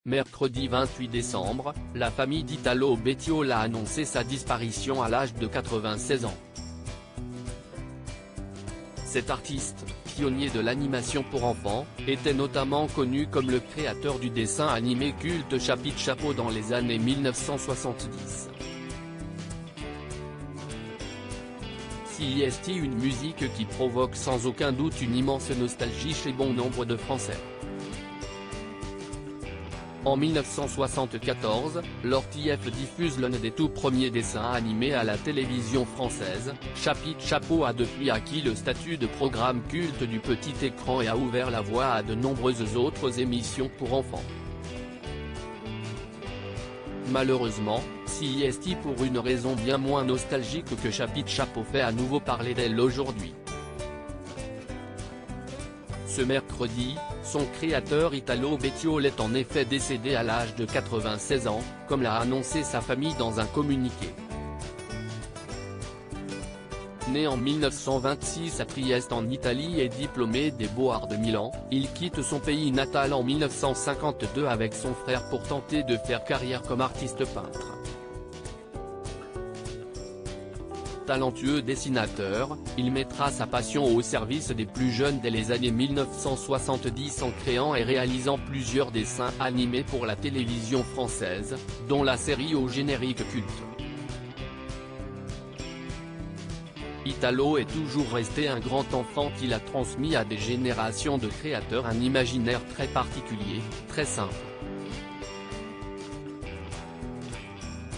Mercredi 28 décembre, la famille d'Italo Bettiol a annoncé sa disparition à l'âge de 96 ans. Cet artiste, pionnier de l'animation pour enfants, était notamment connu comme le créateur du dessin animé culte Chapit Chapeau dans les années 1970. CIST, une musique qui provoque sans aucun doute une immense nostalgie chez bon nombre de Français. En 1974, l'ORTF diffuse l'un des tout premiers dessins animés à la télévision française. Chapit Chapeau a depuis acquis le statut de programme culte du petit écran et a ouvert la voie à de nombreuses autres émissions pour enfants. Malheureusement, CIST, pour une raison bien moins nostalgique que Chapit Chapeau, fait à nouveau parler d'elle aujourd'hui. Ce mercredi, son créateur Italo Bettiol est en effet décédé à l'âge de 96 ans, comme l'a annoncé sa famille dans un communiqué. Né en 1926 à Trieste en Italie et diplômé des Beaux-Arts de Milan, il quitte son pays natal en 1952 avec son frère pour tenter de faire carrière comme artiste peintre. Talentueux dessinateur, il mettra sa passion au service des plus jeunes dès les années 1970 en créant et réalisant plusieurs dessins animés pour la télévision française, dont la série au générique culte. Italo est toujours resté un grand enfant qu'il a transmis à des générations de créateurs un imaginaire très particulier, très simple.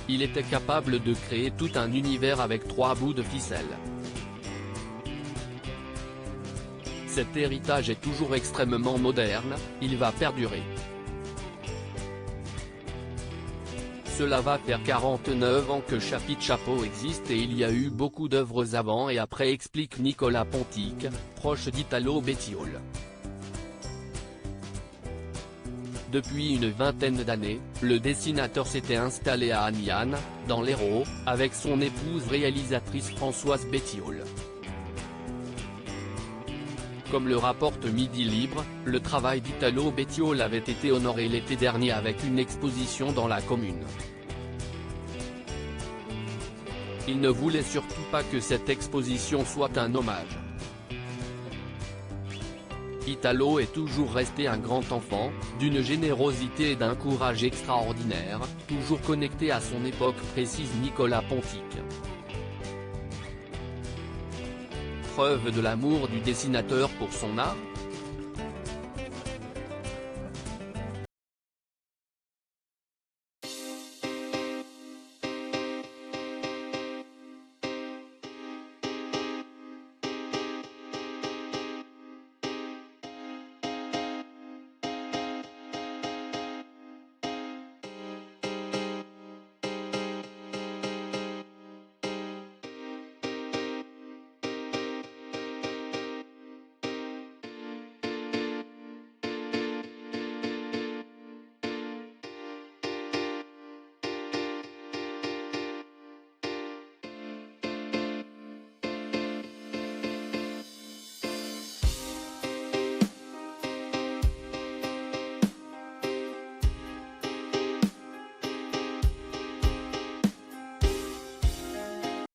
Il était capable de créer tout un univers avec 3 bouts de ficelle. Cet héritage est toujours extrêmement moderne, il va perdurer. Cela va faire 49 ans que Chapit Chapeau existe et il y a eu beaucoup d'œuvres avant et après, explique Nicolas Pontic, proche d'Italo Bettiol. Depuis une vingtaine d'années, le dessinateur s'était installé à Aniane, dans l'Hérault, avec son épouse réalisatrice Françoise Bettiol. Comme le rapporte Midi Libre, le travail d'Italo Bettiol avait été honoré l'été dernier avec une exposition dans la commune. Il ne voulait surtout pas que cette exposition soit un hommage. Italo est toujours resté un grand enfant, d'une générosité et d'un courage extraordinaire, toujours connecté à son époque, précise Nicolas Pontic. Preuve de l'amour du dessinateur pour son art,